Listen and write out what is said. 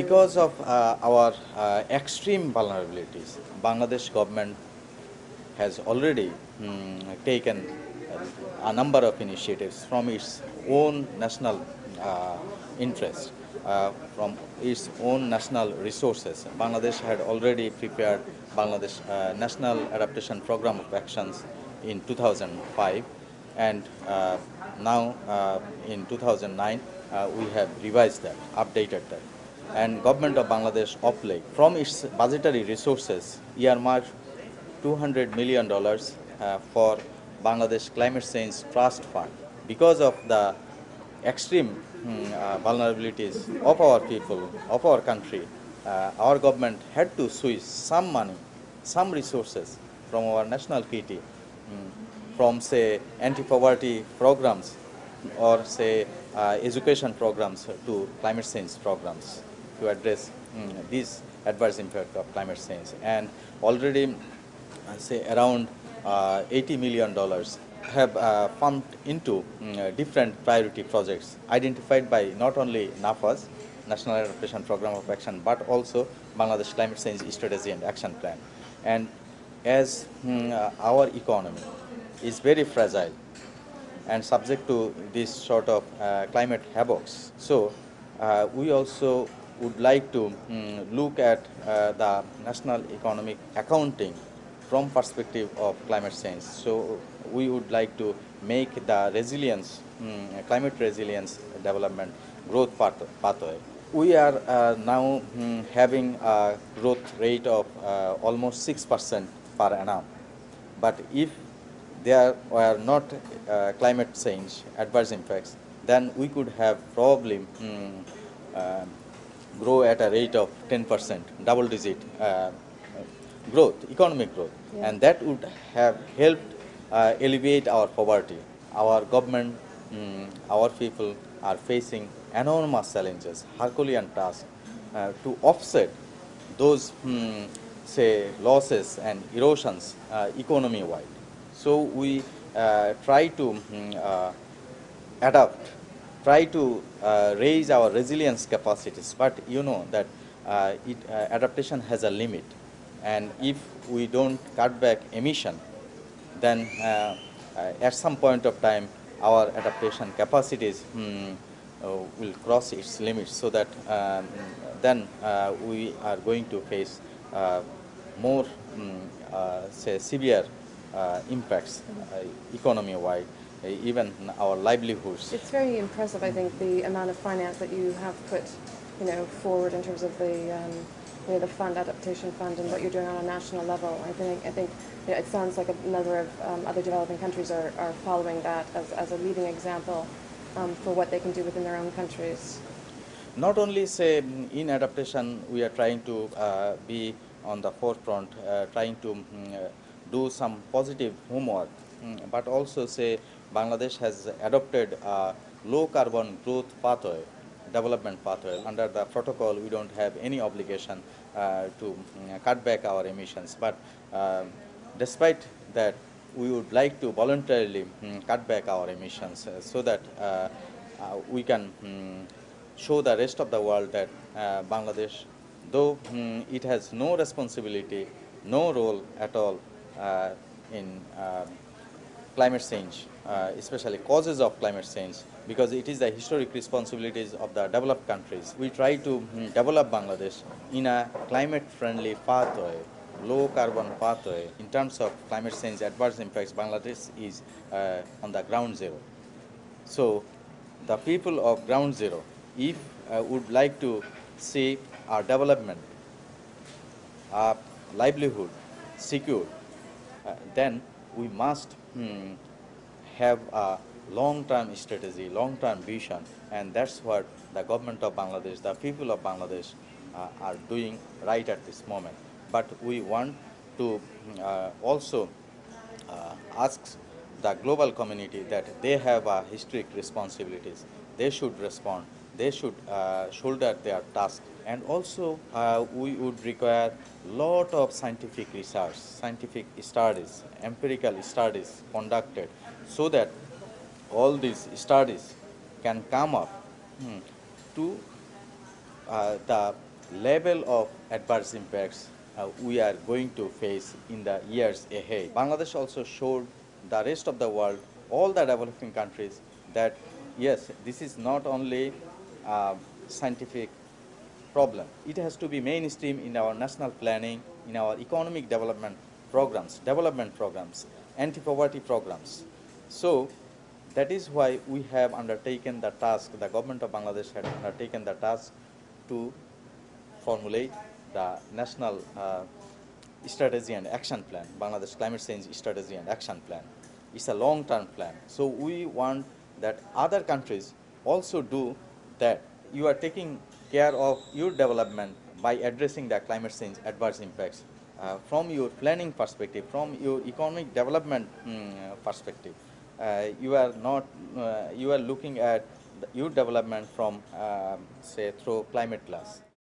Because of our extreme vulnerabilities, Bangladesh government has already taken a number of initiatives from its own national interest, from its own national resources. Bangladesh had already prepared Bangladesh National Adaptation Program of Actions in 2005, and now in 2009 we have revised that, updated that. And government of Bangladesh of late, from its budgetary resources, earmarked $200 million for Bangladesh Climate Change Trust Fund. Because of the extreme vulnerabilities of our people, of our country, our government had to switch some money, some resources from our national kitty, from say anti-poverty programs or say education programs to climate change programs to address these adverse impact of climate change. And already say around $80 million have pumped into different priority projects identified by not only NAFA's National Adaptation Program of Action, but also Bangladesh Climate Change Strategy and Action Plan. And as our economy is very fragile and subject to this sort of climate havocs, so we also would like to look at the national economic accounting from perspective of climate change. So we would like to make the resilience, climate resilience development growth pathway. We are now having a growth rate of almost 6% per annum. But if there were not climate change adverse impacts, then we could have probably grow at a rate of 10%, double digit growth, economic growth. Yeah. And that would have helped alleviate our poverty. Our government, our people are facing enormous challenges, Herculean tasks to offset those, say, losses and erosions economy-wide. So we try to adapt, try to raise our resilience capacities, but you know that adaptation has a limit. And if we don't cut back emission, then at some point of time, our adaptation capacities will cross its limits, so that then we are going to face more, say, severe impacts economy-wide, even our livelihoods. It's very impressive, I think, the amount of finance that you have put, forward in terms of the fund, adaptation fund, and what you're doing on a national level. I think it sounds like a number of other developing countries are following that as a leading example for what they can do within their own countries. Not only, say, in adaptation, we are trying to be on the forefront, trying to do some positive homework, but also, say, Bangladesh has adopted a low carbon growth pathway, development pathway. Under the protocol, we don't have any obligation to cut back our emissions. But despite that, we would like to voluntarily cut back our emissions so that we can show the rest of the world that Bangladesh, though it has no responsibility, no role at all in climate change, especially causes of climate change, because it is the historic responsibilities of the developed countries. We try to develop Bangladesh in a climate-friendly pathway, low-carbon pathway. In terms of climate change adverse impacts, Bangladesh is on the ground zero. So the people of ground zero, if would like to see our development, our livelihood secured, then we must have a long-term strategy, long-term vision, and that's what the government of Bangladesh, the people of Bangladesh are doing right at this moment. But we want to also ask the global community that they have historic responsibilities. They should respond. They should shoulder their task. And also, we would require a lot of scientific research, scientific studies, empirical studies conducted, so that all these studies can come up to the level of adverse impacts we are going to face in the years ahead. Bangladesh also showed the rest of the world, all the developing countries, that yes, this is not only a scientific problem. It has to be mainstream in our national planning, in our economic development programs, anti-poverty programs. So that is why we have undertaken the task, the government of Bangladesh had undertaken the task to formulate the national strategy and action plan, Bangladesh Climate Change Strategy and Action Plan. It's a long-term plan. So we want that other countries also do that. You are taking care of your development by addressing the climate change adverse impacts from your planning perspective, from your economic development perspective. You are not, you are looking at your development from, say, through climate glass.